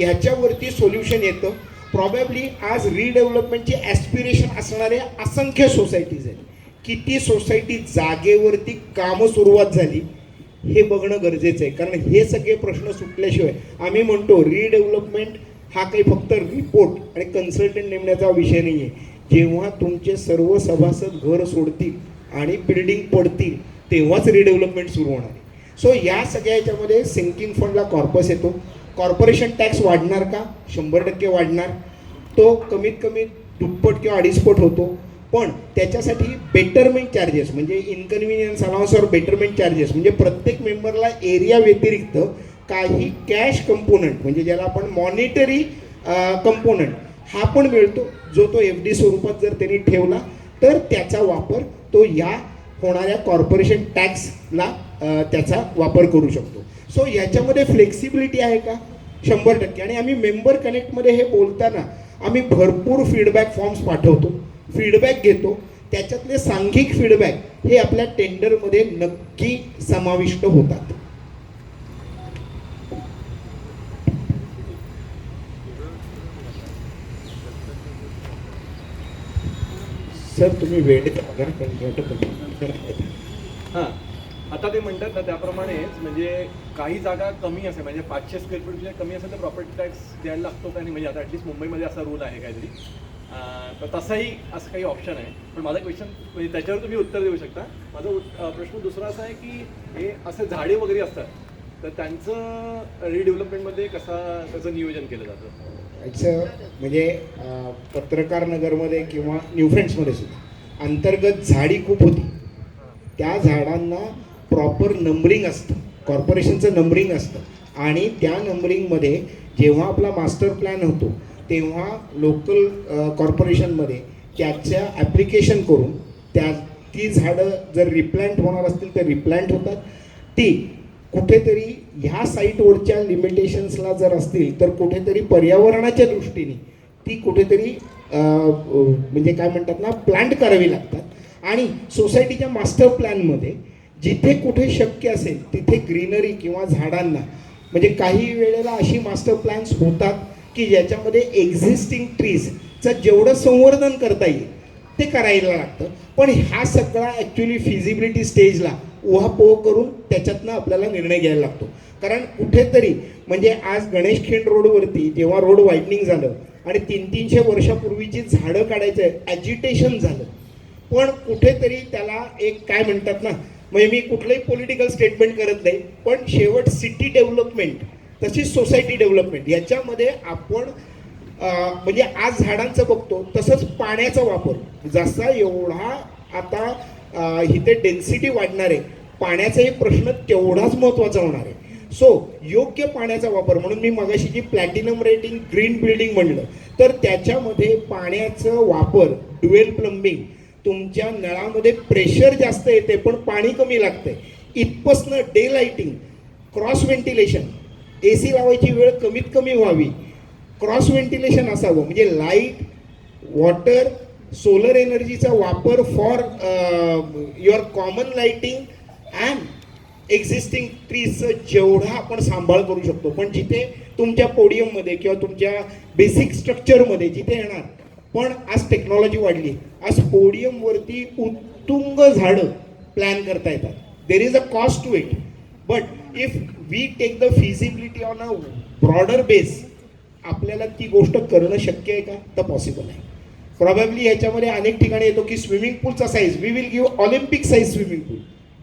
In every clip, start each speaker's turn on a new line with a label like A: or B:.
A: ह्याच्यावरती सोल्युशन येतं. प्रॉबॅबली आज रिडेव्हलपमेंटची ॲस्पिरेशन असणारे असंख्य सोसायटीज आहेत. किती सोसायटी जागेवरती कामं सुरुवात झाली हे बघणं गरजेचं आहे. कारण हे सगळे प्रश्न सुटल्याशिवाय आम्ही म्हणतो रिडेव्हलपमेंट हा काही फक्त रिपोर्ट आणि कन्सल्टंट नेमण्याचा विषय नाही आहे. जेव्हा तुमचे सर्व सभासद घर सोडतील आणि बिल्डिंग पडतील तेव्हाच रिडेव्हलपमेंट सुरू होणार आहे. सो या सगळ्या ह्याच्यामध्ये सिंकिंग फंडला कॉर्पस येतो. कॉर्पोरेशन टॅक्स वाढणार का? 100% वाढणार. तो कमीत कमी दुप्पट किंवा अडीचपट होतो. पण त्याच्यासाठी बेटरमेंट चार्जेस म्हणजे इन्कन्व्हिनियन्स अलाउन्स और बेटरमेंट चार्जेस म्हणजे प्रत्येक मेंबरला एरिया व्यतिरिक्त काही कॅश कंपोनंट म्हणजे ज्याला आपण मॉनिटरी कंपोनंट हा पण मिळतो. जो तो FD स्वरूपात जर त्यांनी ठेवला तर त्याचा वापर तो या होणाऱ्या कॉर्पोरेशन टॅक्सला त्याचा वापर करू शकतो. सो याच्यामध्ये फ्लेक्सिबिलिटी आहे का? 100%. आणि आम्ही मेंबर कनेक्टमध्ये हे बोलताना आम्ही भरपूर फीडबॅक फॉर्म्स पाठवतो, फीडबॅक घेतो. त्याच्यातले सांघिक फीडबॅक हे आपल्या टेंडरमध्ये नक्की समाविष्ट होतात. सर तुम्ही वेळेत
B: हां, आता ते म्हणतात ना त्याप्रमाणेच म्हणजे काही जागा कमी असेल म्हणजे 500 स्क्वेअर फीटपेक्षा कमी असेल तर प्रॉपर्टी टॅक्स द्यायला लागतो का नाही, म्हणजे आता ॲटलीस्ट मुंबईमध्ये असा रूल आहे काहीतरी. तर तसंही असं काही ऑप्शन आहे. पण माझा क्वेश्चन म्हणजे त्याच्यावर तुम्ही उत्तर देऊ शकता. माझा प्रश्न दुसरा असा आहे की हे असे झाडे वगैरे असतात तर त्यांचं रिडेव्हलपमेंटमध्ये त्याचं नियोजन केलं जातं?
A: याचं म्हणजे पत्रकार नगरमध्ये किंवा न्यू फ्रेंड्समध्ये सुद्धा अंतर्गत झाडी खूप होती. त्या झाडांना प्रॉपर नंबरिंग असतं, कॉर्पोरेशनचं नंबरिंग असतं आणि त्या नंबरिंगमध्ये जेव्हा आपला मास्टर प्लॅन होतो तेव्हा लोकल कॉर्पोरेशनमध्ये त्याचं ॲप्लिकेशन करून ती झाडं जर रिप्लांट होणार असतील तर रिप्लांट होतात. ती कुठेतरी ह्या साईटवरच्या लिमिटेशन्सला जर असतील तर कुठेतरी पर्यावरणाच्या दृष्टीने ती कुठेतरी म्हणजे काय म्हणतात ना प्लांट करावी लागतात. आणि सोसायटीच्या मास्टर प्लॅनमध्ये जिथे कुठे शक्य असेल तिथे ग्रीनरी किंवा झाडांना म्हणजे काही वेळेला अशी मास्टर प्लॅन्स होतात की ज्याच्यामध्ये एक्झिस्टिंग ट्रीजचं जेवढं संवर्धन करता येईल ते करायला लागतं. पण हा सगळा ॲक्च्युली फिजिबिलिटी स्टेजला उहापोह करून त्याच्यातनं आपल्याला निर्णय घ्यायला लागतो. कारण कुठेतरी म्हणजे आज गणेशखिंड रोडवरती जेव्हा रोड वाईडनिंग झालं आणि 300-300 वर्षापूर्वीची झाडं काढायचं ॲजिटेशन झालं. पण कुठेतरी त्याला एक काय म्हणतात ना म्हणजे मी कुठलंही पॉलिटिकल स्टेटमेंट करत नाही पण शेवट सिटी डेव्हलपमेंट तशीच सोसायटी डेव्हलपमेंट याच्यामध्ये आपण म्हणजे आज झाडांचं बघतो तसंच पाण्याचा वापर जसा एवढा आता इथे डेन्सिटी वाढणार आहे पाण्याचाही प्रश्न तेवढाच महत्त्वाचा होणार आहे. सो योग्य पाण्याचा वापर म्हणून मी मगाशी जी प्लॅटिनम रेटिंग ग्रीन बिल्डिंग म्हणलं तर त्याच्यामध्ये पाण्याचं वापर ड्युएल प्लंबिंग तुमच्या नळामध्ये प्रेशर जास्त येते पण पाणी कमी लागतंय इथपासनं day lighting cross ventilation AC लावायची वेळ कमीत कमी व्हावी क्रॉस व्हेंटिलेशन असावं म्हणजे लाईट वॉटर सोलर एनर्जीचा वापर for your common lighting and existing ट्रीजचं जेवढा आपण सांभाळ करू शकतो. पण जिथे तुमच्या पोडियममध्ये किंवा तुमच्या बेसिक स्ट्रक्चरमध्ये जिथे येणार पण आज टेक्नॉलॉजी वाढली आज पोडियमवरती उत्तुंग झाडं प्लॅन करता येतात. There is a cost to it but if we take the feasibility on a broader base आपल्याला ती गोष्ट करणं शक्य आहे का? तर पॉसिबल आहे. प्रॉबॅबली ह्याच्यामध्ये अनेक ठिकाणी येतो की स्विमिंग पूलचा size we will give Olympic size swimming pool.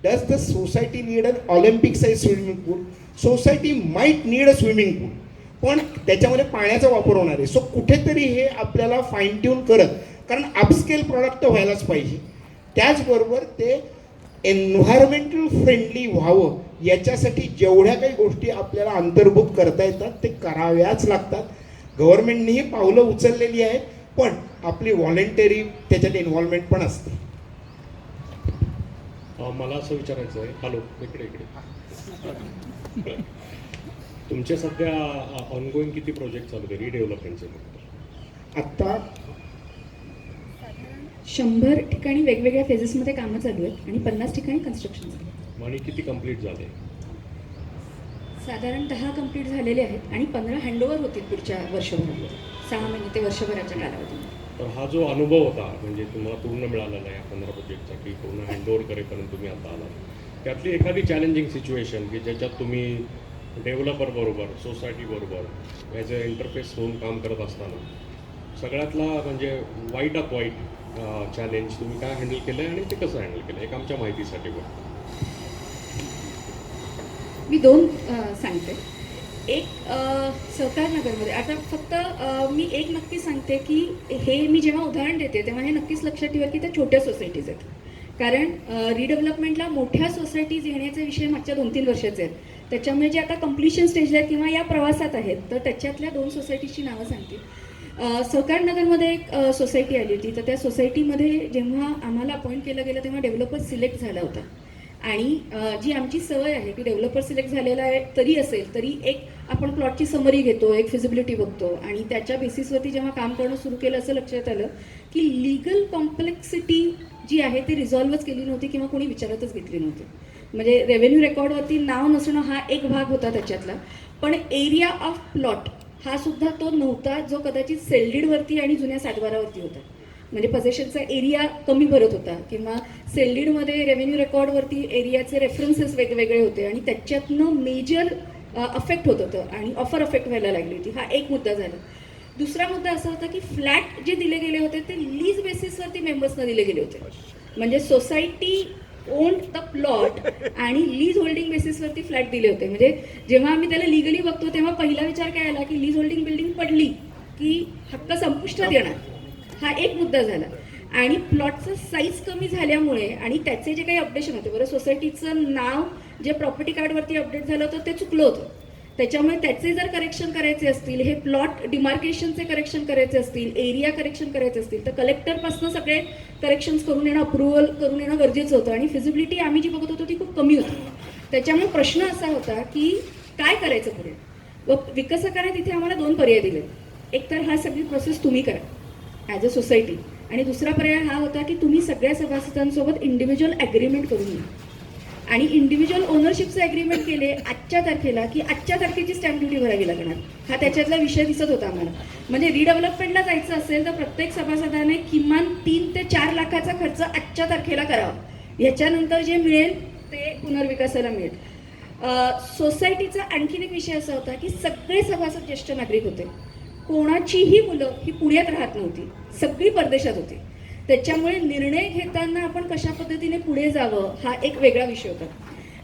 A: Does the society need an Olympic size swimming pool? Society might need a swimming pool पण त्याच्यामध्ये पाण्याचा वापर होणार आहे. सो कुठेतरी हे आपल्याला फाईन ट्यून करत कारण अपस्केल प्रॉडक्ट व्हायलाच पाहिजे त्याचबरोबर ते एन्व्हायरमेंटल फ्रेंडली व्हावं याच्यासाठी जेवढ्या काही गोष्टी आपल्याला अंतर्भूत करता येतात ते कराव्याच लागतात. गव्हर्नमेंटनेही पावलं उचललेली आहेत पण आपली व्हॉलेंटरी त्याच्यात इन्व्हॉल्वमेंट पण असते.
C: मला असं विचारायचं आहे हॅलो इकडे तुमचे सध्या ऑनगोईंग किती प्रोजेक्ट चालू आहे रिडेव्हलपमेंटचे?
A: आत्ता
D: 100 ठिकाणी वेगवेगळ्या फेजेसमध्ये कामं चालू आहेत आणि 50 ठिकाणी कन्स्ट्रक्शन चालू आहे.
C: आणि किती कंप्लीट झाले?
D: साधारण 10 कंप्लीट झालेले आहेत आणि 15 हँडओव्हर होतील पुढच्या वर्षभरामध्ये, 6 महिने ते वर्षभराच्या कालावधीमध्ये.
C: तर हा जो अनुभव होता म्हणजे तुम्हाला पूर्ण मिळालेला आहे 15 प्रोजेक्टचा की पूर्ण हँडओव्हर करेपर्यंत तुम्ही आता आलात, त्यातली एखादी चॅलेंजिंग सिच्युएशन की ज्याच्यात तुम्ही डेव्हलपर बरोबर सोसायटी बरोबर ॲज अ इंटरफेस होऊन काम करत असताना सगळ्यातला म्हणजे वाईटात वाईट चॅलेंज तुम्ही काय हँडल केलं आहे आणि ते कसं हँडल केलं एक आमच्या माहितीसाठी बघतो.
D: मी 2 सांगते. एक सहकार नगरमध्ये आता फक्त मी एक नक्की सांगते की हे मी जेव्हा उदाहरण देते तेव्हा हे नक्कीच लक्षात ठेवा की त्या छोट्या सोसायटीज आहेत. कारण रिडेव्हलपमेंटला मोठ्या सोसायटीज येण्याचे विषय मागच्या 2-3 वर्षाचे आहेत. त्याच्यामुळे जे आता कम्प्लिशन स्टेजला आहेत किंवा या प्रवासात आहेत तर त्याच्यातल्या 2 सोसायटीची नावं सांगते. सहकार नगरमध्ये एक सोसायटी आली होती. तर त्या सोसायटीमध्ये जेव्हा आम्हाला अपॉइंट केलं गेलं तेव्हा डेव्हलपर सिलेक्ट झाला होता आणि जी आमची सवय आहे की डेव्हलपर सिलेक्ट झालेला आहे तरी असेल तरी एक आपण प्लॉटची समरी घेतो, एक फिजिबिलिटी बघतो आणि त्याच्या बेसिसवरती जेव्हा काम करणं सुरू केलं असं लक्षात आलं की लिगल कॉम्प्लेक्सिटी जी आहे ती रिझॉल्वच केली नव्हती किंवा कोणी विचारातच घेतली नव्हती. म्हणजे रेव्हेन्यू रेकॉर्डवरती नाव नसणं हा एक भाग होता त्याच्यातला, पण एरिया ऑफ प्लॉट हा सुद्धा तो नव्हता जो कदाचित सेल्डीडवरती आणि जुन्या सातबारावरती होता. म्हणजे पजेशनचा एरिया कमी भरत होता किंवा सेल्डीडमध्ये रेव्हेन्यू रेकॉर्डवरती एरियाचे रेफरन्सेस वेगवेगळे होते आणि त्याच्यातनं मेजर अफेक्ट होत होतं आणि ऑफर अफेक्ट व्हायला लागली होती. हा एक मुद्दा झाला. दुसरा मुद्दा असा होता की फ्लॅट जे दिले गेले होते ते लीज बेसिसवरती मेंबर्सना दिले गेले होते. म्हणजे सोसायटी ओन्ड द प्लॉट आणि लीज होल्डिंग बेसिसवरती फ्लॅट दिले होते. म्हणजे जेव्हा आम्ही त्याला लिगली बघतो तेव्हा पहिला विचार काय आला की लीज होल्डिंग बिल्डिंग पडली की हक्क संपुष्टात येणार. हा एक मुद्दा झाला. आणि प्लॉटचं साईज कमी झाल्यामुळे आणि त्याचे जे काही अपडेशन होते, बरं सोसायटीचं नाव जे प्रॉपर्टी कार्डवरती अपडेट झालं होतं ते चुकलं होतं. त्याच्यामुळे त्याचे जर करेक्शन करायचे असतील, हे प्लॉट डिमार्केशनचे करेक्शन करायचे असतील, एरिया करेक्शन करायचे असतील तर कलेक्टरपासून सगळे करेक्शन्स करून येणं, अप्रुव्हल करून येणं गरजेचं होतं आणि फिजिबिलिटी आम्ही जी बघत होतो ती खूप कमी होती. त्याच्यामुळे प्रश्न असा होता की काय करायचं पुढे. व विकसकाने तिथे आम्हाला 2 पर्याय दिले. एक तर हा सगळी प्रोसेस तुम्ही करा ॲज अ सोसायटी आणि दुसरा पर्याय हा होता की तुम्ही सगळ्या सभासदांसोबत इंडिव्हिज्युअल ॲग्रीमेंट करून घ्या. आणि इंडिव्हिज्युअल ओनरशिपचं ॲग्रीमेंट केले आजच्या तारखेला की आजच्या तारखेची स्टॅम्प ड्युटी भरावी लागणार. हा त्याच्यातला विषय दिसत होता आम्हाला. म्हणजे रिडेव्हलपमेंटला जायचं असेल तर प्रत्येक सभासदाने किमान 3 ते 4 लाखाचा खर्च आजच्या तारखेला करावा. याच्यानंतर जे मिळेल ते पुनर्विकासाला मिळेल. सोसायटीचा आणखीन एक विषय असा होता की सगळे सभासद ज्येष्ठ नागरिक होते. कोणाचीही मुलं ही पुण्यात राहत नव्हती, सगळी परदेशात होती. त्याच्यामुळे निर्णय घेताना आपण कशा पद्धतीने पुढे जावं हा एक वेगळा विषय होता.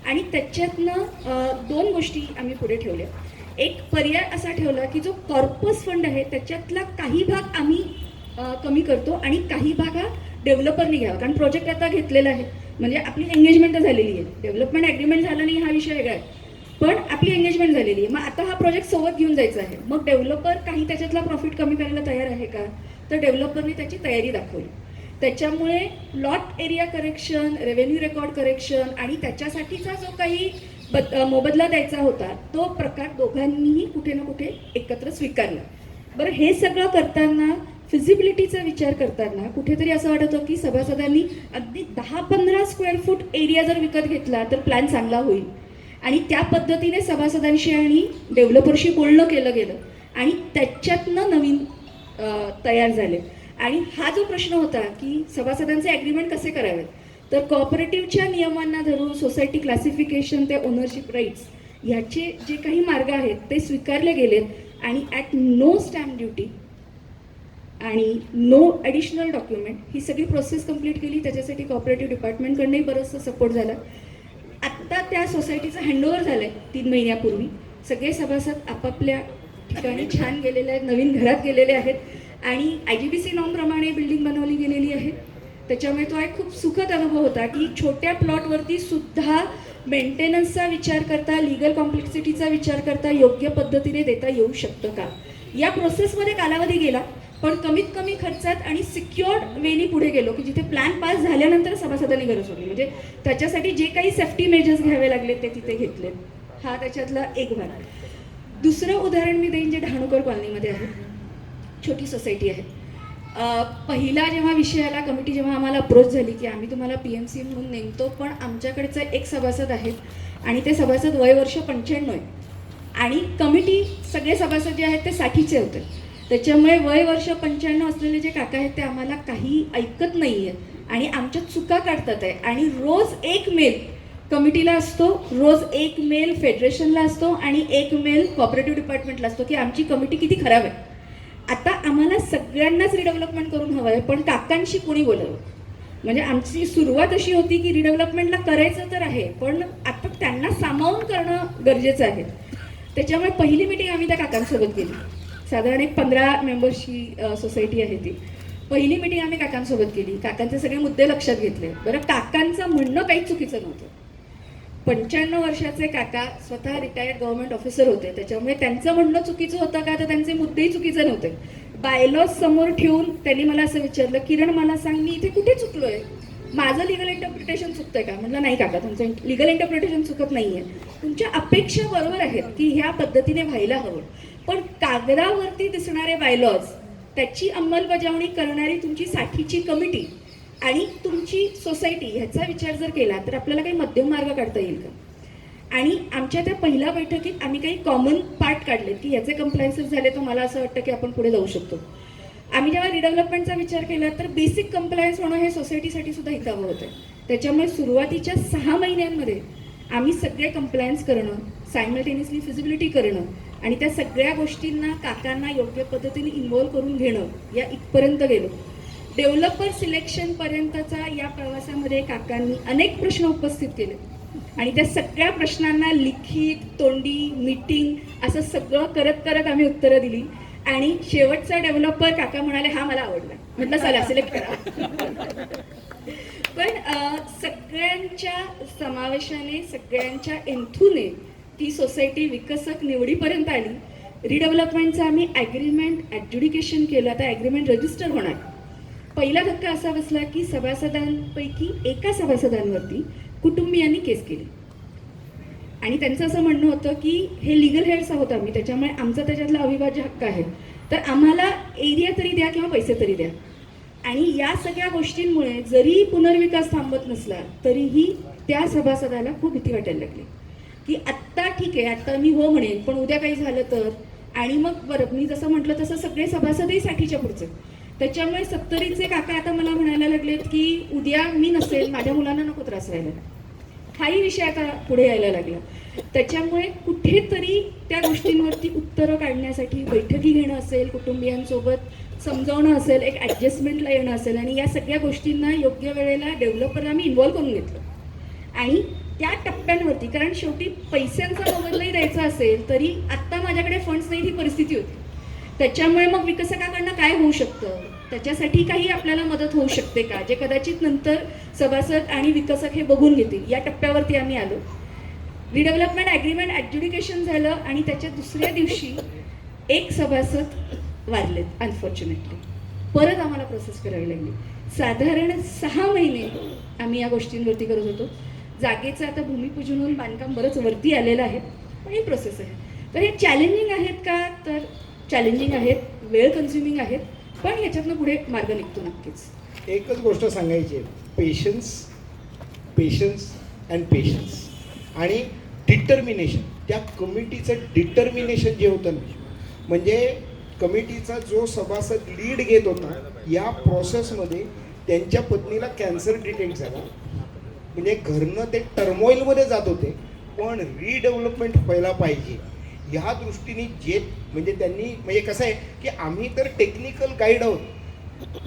D: आणि त्याच्यातनं 2 गोष्टी आम्ही पुढे ठेवल्या. एक पर्याय असा ठेवला की जो कॉर्पस फंड आहे त्याच्यातला काही भाग आम्ही कमी करतो आणि काही भाग हा डेव्हलपरनी घ्यावा. कारण प्रोजेक्ट आता घेतलेला आहे म्हणजे आपली एंगेजमेंट झालेली आहे. डेव्हलपमेंट ॲग्रीमेंट झालं नाही हा विषय वेगळा आहे, पण आपली एंगेजमेंट झालेली आहे. मग आता हा प्रोजेक्ट सोबत घेऊन जायचा आहे. मग डेव्हलपर काही त्याच्यातला प्रॉफिट कमी करायला तयार आहे का, तर डेव्हलपरने त्याची तयारी दाखवली. त्याच्यामुळे plot area correction, revenue record correction आणि त्याच्यासाठीचा जो काही मोबदला द्यायचा होता तो प्रकार दोघांनीही कुठे ना कुठे एकत्र स्वीकारला. बरं, हे सगळं करताना फिजिबिलिटीचा विचार करताना कुठेतरी असं वाटत होतं की सभासदांनी अगदी 10-15 स्क्वेअर फूट एरिया जर विकत घेतला तर प्लॅन चांगला होईल. आणि त्या पद्धतीने सभासदांशी आणि डेव्हलपरशी बोलणं केलं गेलं आणि त्याच्यातनं नवीन तयार झाले. आणि हा जो प्रश्न होता की सभासदांचे ॲग्रीमेंट कसे करावेत, तर कॉपरेटिव्हच्या नियमांना धरून सोसायटी क्लासिफिकेशन ते ओनरशिप राईट्स ह्याचे जे काही मार्ग आहेत ते स्वीकारले गेलेत आणि ॲट नो स्टॅम्प ड्युटी आणि नो ॲडिशनल डॉक्युमेंट ही सगळी प्रोसेस कंप्लीट केली. त्याच्यासाठी कॉपरेटिव्ह डिपार्टमेंटकडनंही बरंचसं सपोर्ट झाला. आत्ता त्या सोसायटीचं हँडओव्हर झालं आहे 3 महिन्यापूर्वी. सगळे सभासद आपापल्या ठिकाणी छान गेलेले आहेत, नवीन घरात गेलेले आहेत आणि IGBC नॉर्मप्रमाणे बिल्डिंग बनवली गेलेली आहे. त्याच्यामुळे तो एक खूप सुखद अनुभव होता की छोट्या प्लॉटवरती सुद्धा मेंटेनन्सचा विचार करता, लिगल कॉम्प्लेक्सिटीचा विचार करता योग्य पद्धतीने देता येऊ शकतं का. या प्रोसेसमध्ये कालावधी गेला पण कमीत कमी खर्चात आणि सिक्युअर्ड वेनी पुढे गेलो की जिथे प्लॅन पास झाल्यानंतर सभासदांनी गरज होती. म्हणजे त्याच्यासाठी जे काही सेफ्टी मेजर्स घ्यावे लागले ते तिथे घेतले. हा त्याच्यातला एक भाग. दुसरं उदाहरण मी देईन जे ढाणूकर कॉलनीमध्ये आहे. छोटी सोसायटी आहे. पहिला जेव्हा विषय आला, कमिटी जेव्हा आम्हाला अप्रोच झाली की आम्ही तुम्हाला PMC म्हणून नेमतो पण आमच्याकडचं एक सभासद आहेत आणि ते सभासद वय वर्ष 95 आहे आणि कमिटी सगळे सभासद जे आहेत ते 60चे होते. त्याच्यामुळे वय वर्ष 95 असलेले जे काका आहेत ते आम्हाला काही ऐकत नाही आहेत आणि आमच्या चुका काढतात आहे. आणि रोज एक मेल कमिटीला असतो, रोज एक मेल फेडरेशनला असतो आणि एक मेल कॉपरेटिव्ह डिपार्टमेंटला असतो की आमची कमिटी किती खराब आहे. आता आम्हाला सगळ्यांनाच रिडेव्हलपमेंट करून हवं आहे, पण काकांशी कोणी बोलावं. म्हणजे आमची सुरुवात अशी होती की रिडेव्हलपमेंटला करायचं तर आहे, पण आता त्यांना सामावून करणं गरजेचं आहे. त्याच्यामुळे पहिली मिटिंग आम्ही त्या काकांसोबत केली. साधारण एक 15 मेंबर्सची सोसायटी आहे ती. पहिली मिटिंग आम्ही काकांसोबत केली, काकांचे सगळे मुद्दे लक्षात घेतले. बरं, काकांचं म्हणणं काहीच चुकीचं नव्हतं. 95 वर्षाचे काका स्वतः रिटायर्ड गव्हर्नमेंट ऑफिसर होते, त्याच्यामुळे त्यांचं म्हणणं चुकीचं होतं का, तर त्यांचे मुद्देही चुकीचे नव्हते. बायलॉज समोर ठेवून त्यांनी मला असं विचारलं, किरण मला सांग मी इथे कुठे चुकलोय, माझं लिगल इंटरप्रिटेशन चुकतंय का. म्हटलं नाही काका, तुमचं लिगल इंटरप्रिटेशन चुकत नाहीये, तुमच्या अपेक्षा बरोबर आहेत की ह्या पद्धतीने व्हायला हवं, पण कागदावरती दिसणारे बायलॉज, त्याची अंमलबजावणी करणारी तुमची 60ची कमिटी आणि तुमची सोसायटी ह्याचा विचार जर केला तर आपल्याला काही मध्यम मार्ग काढता येईल का. आणि आमच्या त्या पहिल्या बैठकीत आम्ही काही कॉमन पार्ट काढले की ह्याचे कंप्लायन्सेस झाले तर मला असं वाटतं की आपण पुढे जाऊ शकतो. आम्ही जेव्हा रिडेव्हलपमेंटचा विचार केला तर बेसिक कंप्लायन्स होणं हे सोसायटीसाठी सुद्धा हितावं होतं. त्याच्यामुळे सुरुवातीच्या 6 महिन्यांमध्ये आम्ही सगळे कंप्लायन्स करणं, सायमल्टेनियसली फिजिबिलिटी करणं आणि त्या सगळ्या गोष्टींना काकांना योग्य पद्धतीने इन्व्हॉल्व करून घेणं या इथपर्यंत गेलो. डेव्हलपर सिलेक्शनपर्यंतचा या प्रवासामध्ये काकांनी अनेक प्रश्न उपस्थित केले आणि त्या सगळ्या प्रश्नांना लिखित, तोंडी, मीटिंग असं सगळं करत करत आम्ही उत्तरं दिली. आणि शेवटचा डेव्हलपर काका म्हणाले हा मला आवडला. म्हटलं चला सिलेक्ट करा. पण सगळ्यांच्या समावेशाने, सगळ्यांच्या एंथूने ती सोसायटी विकसक निवडीपर्यंत आली. रिडेव्हलपमेंटचं आम्ही ॲग्रीमेंट ॲडज्युडिकेशन केलं, आता ॲग्रीमेंट रजिस्टर होणार. पहिला धक्का असा बसला की सभासदांपैकी एका सभासदांवरती कुटुंबियांनी केस केली आणि त्यांचं असं म्हणणं होतं की हे लिगल हेड्स आहोत आम्ही, त्याच्यामुळे आमचा त्याच्यातला अविभाज्य हक्क आहे, तर आम्हाला एरिया तरी द्या किंवा पैसे तरी द्या. आणि या सगळ्या गोष्टींमुळे जरी पुनर्विकास थांबत नसला तरीही त्या सभासदाला खूप भीती वाटायला लागली की आत्ता ठीक आहे, आत्ता मी हो म्हणेन, पण उद्या काही झालं तर. आणि मग बरं, मी जसं म्हटलं तसं सगळे सभासदही 60च्या पुढचे. त्याच्यामुळे 70चे काका आता मला म्हणायला लागलेत की उद्या मी नसेल, माझ्या मुलांना नको त्रास व्हायला. हाही विषय आता पुढे यायला लागला. त्याच्यामुळे कुठेतरी त्या गोष्टींवरती उत्तरं काढण्यासाठी बैठकी घेणं असेल, कुटुंबियांसोबत समजावणं असेल, एक ॲडजस्टमेंटला येणं असेल आणि या सगळ्या गोष्टींना योग्य वेळेला डेव्हलपरला मी इन्व्हॉल्व करून घेतलं. आणि त्या टप्प्यांवरती, कारण शेवटी पैशांचा मोबदलाही द्यायचा असेल तरी आत्ता माझ्याकडे फंड्स नाही, ही परिस्थिती होती. त्याच्यामुळे मग विकसकाकडनं काय होऊ शकतं, त्याच्यासाठी काही आपल्याला मदत होऊ शकते का, जे कदाचित नंतर सभासद आणि विकसक हे बघून घेतील. या टप्प्यावरती आम्ही आलो. रिडेव्हलपमेंट ॲग्रीमेंट ॲडज्युडिकेशन झालं आणि त्याच्या दुसऱ्या दिवशी एक सभासद वारलेत अनफॉर्च्युनेटली. परत आम्हाला प्रोसेस करावी लागली. साधारण 6 महिने आम्ही या गोष्टींवरती करत होतो. जागेचं आता भूमिपूजन होऊन बांधकाम बरंच वरती आलेलं आहे, पण ही प्रोसेस आहे. तर हे चॅलेंजिंग आहेत का, तर चॅलेंजिंग आहेत, वेळ कन्झ्युमिंग आहेत, पण ह्याच्यातनं पुढे मार्ग निघतो नक्कीच.
A: एकच गोष्ट सांगायची आहे, पेशन्स, पेशन्स अँड पेशन्स आणि डिटर्मिनेशन. त्या कमिटीचं डिटर्मिनेशन जे होतं ना, म्हणजे कमिटीचा जो सभासद लीड घेत होता या प्रोसेसमध्ये त्यांच्या पत्नीला कॅन्सर डिटेक्ट झाला. म्हणजे घरनं ते टर्मोइलमध्ये जात होते, पण रिडेव्हलपमेंट व्हायला पाहिजे ह्या दृष्टीने जे म्हणजे त्यांनी म्हणजे कसं आहे की आम्ही तर टेक्निकल गाईड आहोत,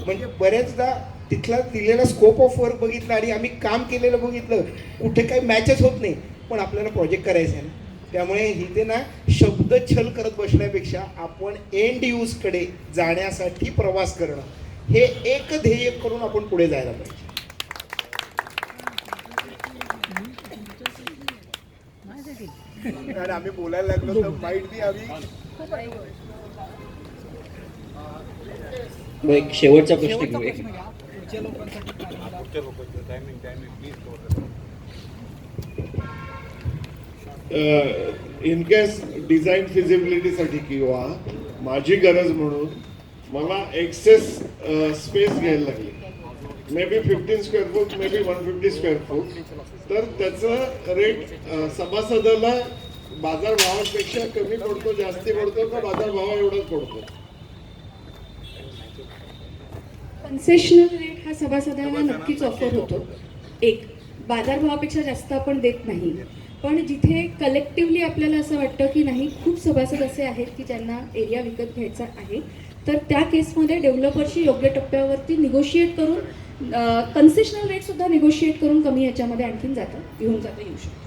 A: म्हणजे बऱ्याचदा तिथला दिलेला स्कोप ऑफ वर्क बघितला आणि आम्ही काम केलेलं बघितलं, कुठे काही मॅचच होत नाही, पण आपल्याला प्रोजेक्ट करायचं आहे ना. त्यामुळे इथे ना शब्द छल करत बसण्यापेक्षा आपण एंड यूजकडे जाण्यासाठी प्रवास करणं हे एक ध्येय करून आपण पुढे जायला पाहिजे. आणि आम्ही बोलायला लागलो तर माईट बी आम्ही
E: एक शेवटचा प्रश्न घेऊ. एक
F: इन केस डिझाईन फिजिबिलिटीसाठी किंवा माझी गरज म्हणून मला एक्सेस स्पेस घ्यायला लागली, may be 15 square foot, may be 150 square foot, तर त्याचं रेट सभासदाला बाजार भावापेक्षा कमी पडतो, जास्ती पडतो का बाजार भाव एवढाच पडतो?
D: कन्सेशनल रेट हा सभासदांना नक्कीच ऑफर होतो. एक बाजारभावापेक्षा जास्त आपण देत नाही, पण जिथे कलेक्टिव्हली आपल्याला असं वाटतं की नाही, खूप सभासद असे आहेत की ज्यांना एरिया विकत घ्यायचा आहे, तर त्या केसमध्ये डेव्हलपरशी योग्य टप्प्यावरती निगोशिएट करून कन्सेशनल रेट सुद्धा निगोशिएट करून कमी याच्यामध्ये आणखीन येऊ शकतो.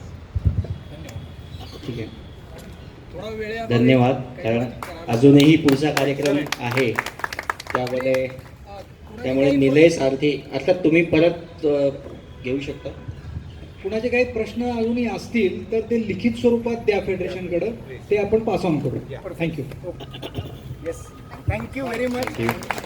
E: ठीक आहे, धन्यवाद. कारण अजूनही पुढचा कार्यक्रम आहे, त्यामुळे निलय सारथी अर्थात तुम्ही परत घेऊ शकता.
G: कुणाचे काही प्रश्न अजूनही असतील तर ते लिखित स्वरूपात द्या फेडरेशनकडे, ते आपण पास ऑन करू. Thank you.
H: Yes, thank you very much.
E: Thank you.